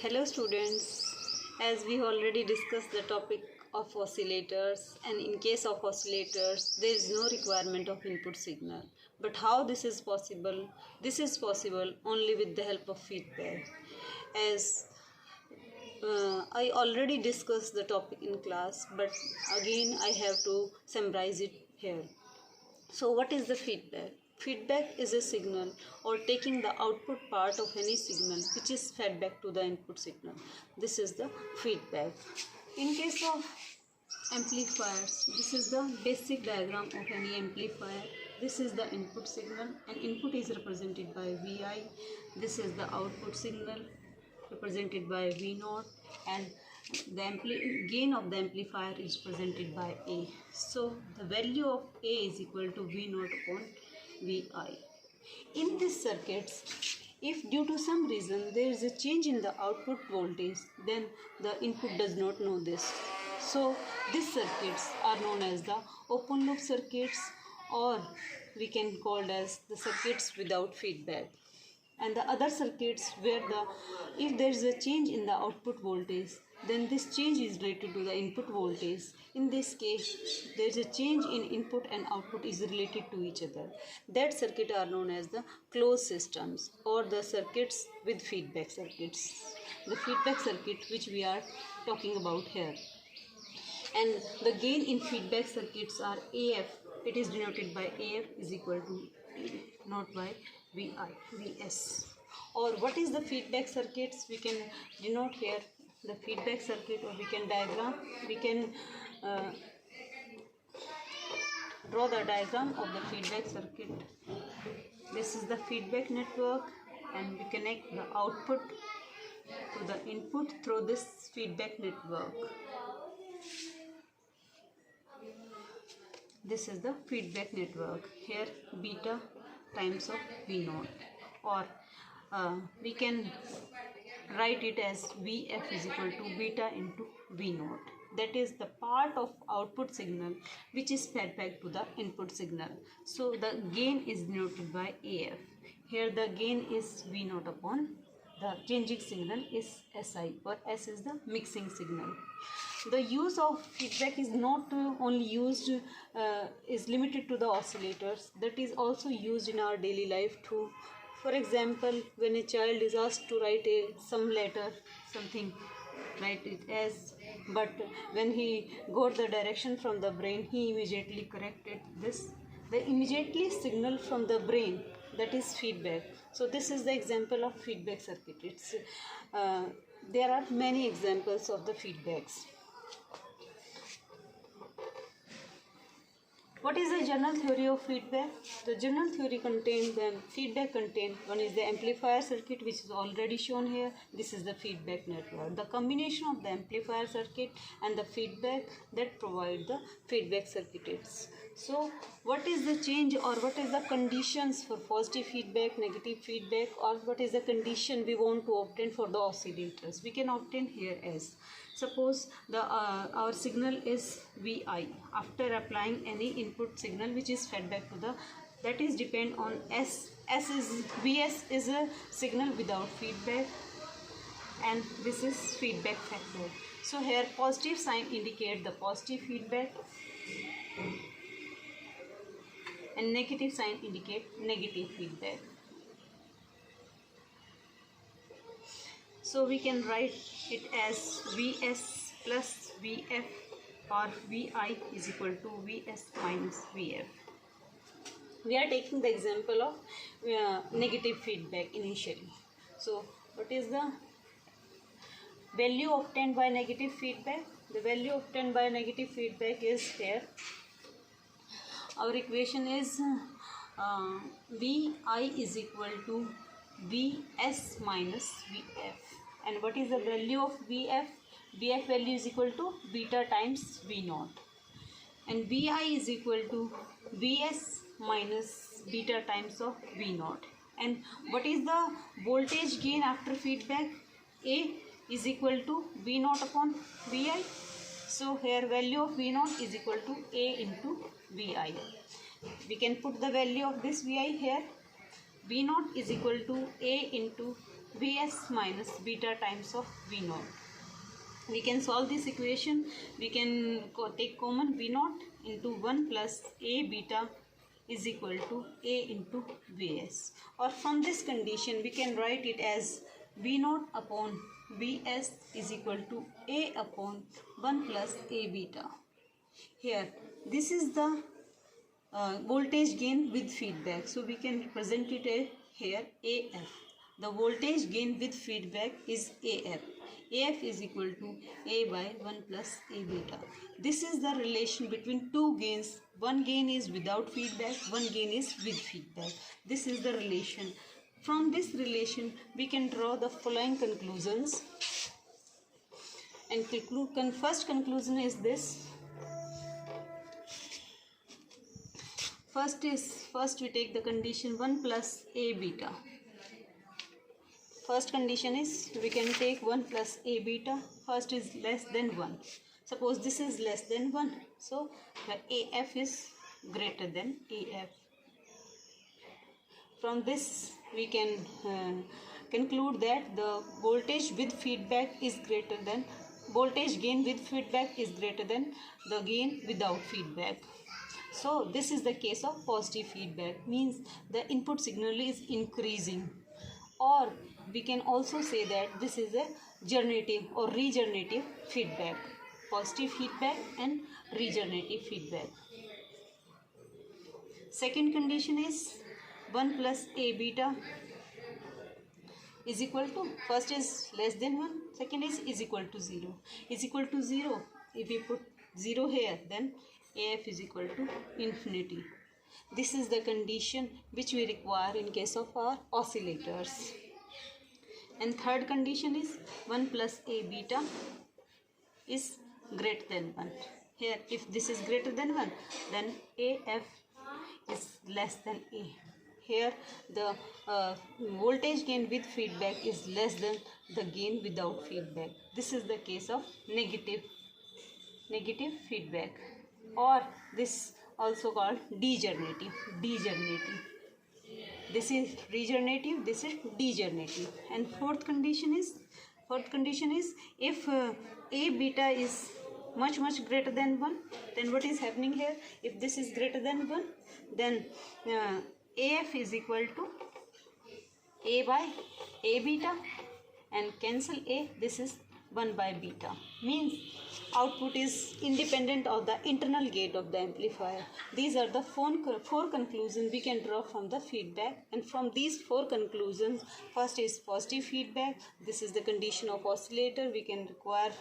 Hello students, as we already discussed the topic of oscillators, and in case of oscillators there is no requirement of input signal. But how this is possible? This is possible only with the help of feedback. As I already discussed the topic in class, but again I have to summarize it here. So what is the feedback? Feedback is a signal or taking the output part of any signal which is fed back to the input signal. This is the feedback. In case of amplifiers, this is the basic diagram of any amplifier. This is the input signal and input is represented by Vi. This is the output signal represented by V0 and the gain of the amplifier is presented by A. So the value of A is equal to V0 upon Vi. In these circuits, if due to some reason there is a change in the output voltage, then the input does not know this. So these circuits are known as the open loop circuits, or we can call it as the circuits without feedback. And the other circuits where if there is a change in the output voltage, then this change is related to the input voltage. In this case, there is a change in input and output is related to each other. That circuit are known as the closed systems or the circuits with feedback circuits. The feedback circuit which we are talking about here. And the gain in feedback circuits are AF. It is denoted by AF is equal to not by Vs. Or what is the feedback circuits? We can denote here the feedback circuit, or we can diagram. We can draw the diagram of the feedback circuit. This is the feedback network, and we connect the output to the input through this feedback network. This is the feedback network. Here beta times of V0, or we can write it as Vf is equal to beta into V0. That is the part of output signal which is fed back to the input signal. So the gain is denoted by AF. Here the gain is V0 upon the changing signal is Si, or S is the mixing signal. The use of feedback is not only used, is limited to the oscillators. That is also used in our daily life too. For example, when a child is asked to write some letter, something, write it as, but when he got the direction from the brain, he immediately corrected this. The immediately signal from the brain, that is feedback. So this is the example of feedback circuit. It's there are many examples of the feedbacks. What is the general theory of feedback? The general theory contains the feedback contains, one is the amplifier circuit, which is already shown here. This is the feedback network. The combination of the amplifier circuit and the feedback that provide the feedback circuits. So what is the change, or what is the conditions for positive feedback, negative feedback, or what is the condition we want to obtain for the oscillators? We can obtain here as, suppose our signal is Vi. After applying any input signal which is fed back to the, that is depend on S. Vs is a signal without feedback, and this is feedback factor. So here positive sign indicate the positive feedback and negative sign indicate negative feedback. So we can write it as Vs plus Vf, or Vi is equal to Vs minus Vf. We are taking the example of negative feedback initially. So what is the value obtained by negative feedback? The value obtained by negative feedback is here. Our equation is Vi is equal to Vs minus Vf. And what is the value of Vf? Vf value is equal to beta times V0. And Vi is equal to Vs minus beta times of V0. And what is the voltage gain after feedback? A is equal to V0 upon Vi. So here value of V0 is equal to A into Vi. We can put the value of this Vi here. V0 is equal to A into Vs minus beta times of V naught. We can solve this equation. We can take common V naught into 1 plus A beta is equal to A into Vs. Or from this condition we can write it as V naught upon Vs is equal to A upon 1 plus A beta. Here this is the voltage gain with feedback, so we can represent it here AF. The voltage gain with feedback is AF. AF is equal to A by 1 plus A beta. This is the relation between two gains. One gain is without feedback, one gain is with feedback. This is the relation. From this relation we can draw the following conclusions. And first conclusion is this. First we take the condition 1 plus A beta. First condition is we can take 1 plus A beta. First is less than 1. Suppose this is less than 1. So the AF is greater than AF. From this we can conclude that the voltage with feedback is greater than, voltage gain with feedback is greater than the gain without feedback. So this is the case of positive feedback, means the input signal is increasing. Or we can also say that this is a generative or regenerative feedback. Positive feedback and regenerative feedback. Second condition is 1 plus A beta is equal to, first is less than 1, second is equal to 0. Is equal to 0. If we put 0 here, then AF is equal to infinity. This is the condition which we require in case of our oscillators. And third condition is 1 plus A beta is greater than 1. Here if this is greater than 1, then AF is less than A. Here the voltage gain with feedback is less than the gain without feedback. This is the case of negative feedback, or this also called degenerative. This is regenerative, this is degenerative. And fourth condition is if A beta is much greater than 1, then what is happening here? If this is greater than 1, then AF is equal to A by A beta, and cancel A, this is 1 by beta. Means output is independent of the internal gate of the amplifier. These are the four conclusions we can draw from the feedback. And from these four conclusions, first is positive feedback. This is the condition of oscillator we can require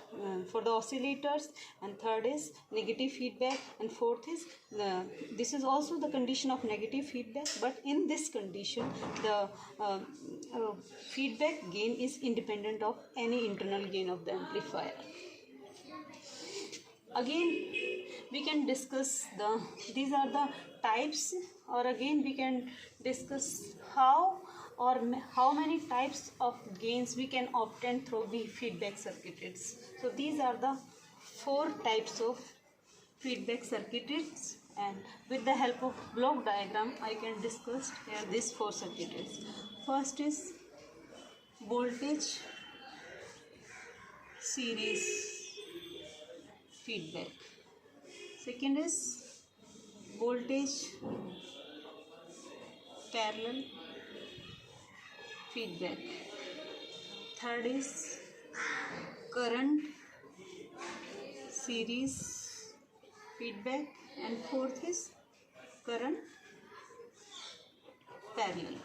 for the oscillators. And third is negative feedback. And fourth is this is also the condition of negative feedback. But in this condition, the feedback gain is independent of any internal gain of the amplifier. Again we can discuss these are the types, or again we can discuss how many types of gains we can obtain through the feedback circuits. So these are the 4 types of feedback circuits, and with the help of block diagram I can discuss here these 4 circuits. First is voltage series feedback. Second is voltage parallel feedback. Third is current series feedback, and fourth is current parallel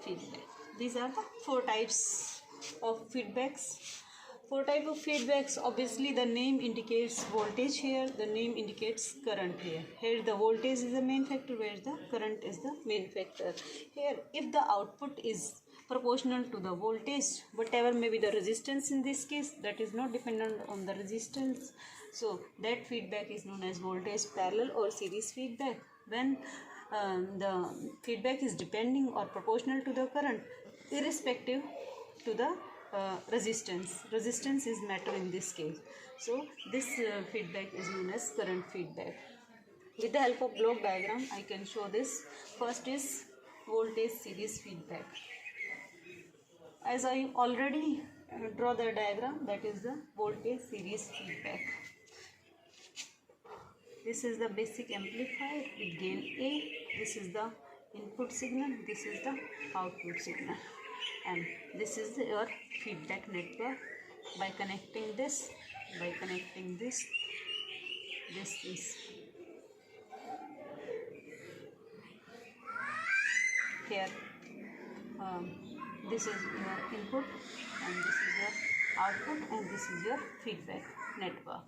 feedback. These are the 4 types of feedbacks. 4 types of feedbacks. Obviously the name indicates voltage here, the name indicates current here. Here the voltage is the main factor, where the current is the main factor. Here if the output is proportional to the voltage, whatever may be the resistance in this case, that is not dependent on the resistance, so that feedback is known as voltage parallel or series feedback. When the feedback is depending or proportional to the current, irrespective to the resistance is matter in this case, so this feedback is known as current feedback. With the help of block diagram I can show this. First is voltage series feedback. as I already draw the diagram, that is the voltage series feedback. This is the basic amplifier with gain A. This is the input signal, this is the output signal, and this is your feedback network. By connecting this, this is here, this is your input and this is your output, and this is your feedback network,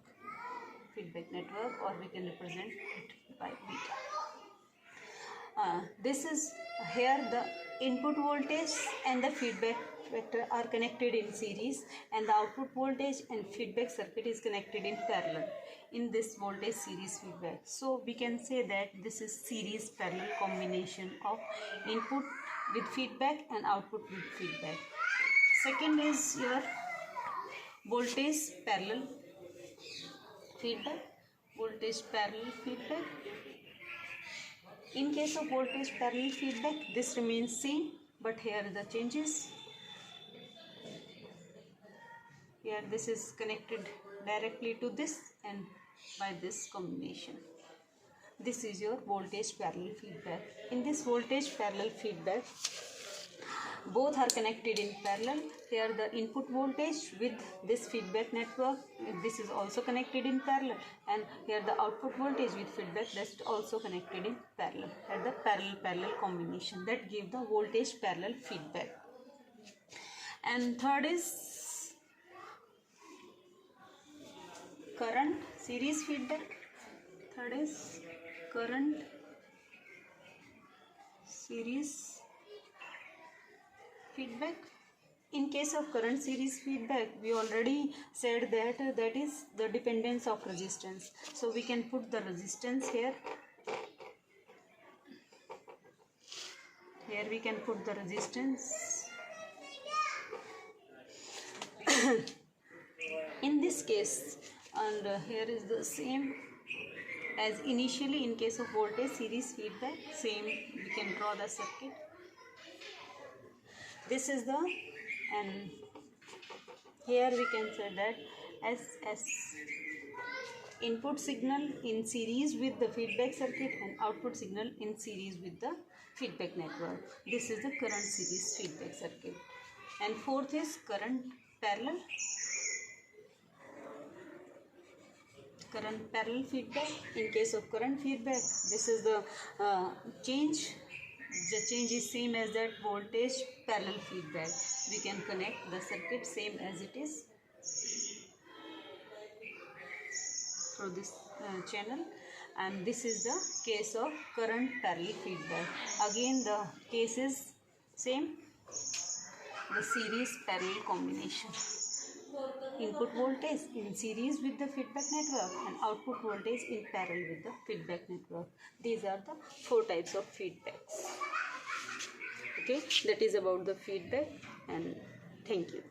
or we can represent it by beta. This is here the input voltage and the feedback vector are connected in series, and the output voltage and feedback circuit is connected in parallel in this voltage series feedback. So we can say that this is series parallel combination of input with feedback and output with feedback. Second is your voltage parallel feedback. In case of voltage parallel feedback, this remains same, but here are the changes. Here this is connected directly to this and by this combination. This is your voltage parallel feedback. In this voltage parallel feedback, both are connected in parallel. Here the input voltage with this feedback network, this is also connected in parallel, and here the output voltage with feedback, that's also connected in parallel. At the parallel combination that give the voltage parallel feedback. And third is current series feedback. Third is current series feedback. In case of current series feedback, we already said that that is the dependence of resistance. So we can put the resistance here. Here we can put the resistance. In this case, and here is the same as initially in case of voltage series feedback, same we can draw the circuit. This is the, and here we can say that as input signal in series with the feedback circuit and output signal in series with the feedback network. This is the current series feedback circuit. And fourth is current parallel feedback. In case of current feedback, this is the change. The change is same as that voltage parallel feedback. We can connect the circuit same as it is through this channel, and this is the case of current parallel feedback. Again the case is same, the series parallel combination. Input voltage in series with the feedback network and output voltage in parallel with the feedback network. These are the 4 types of feedbacks. Okay, that is about the feedback, and thank you.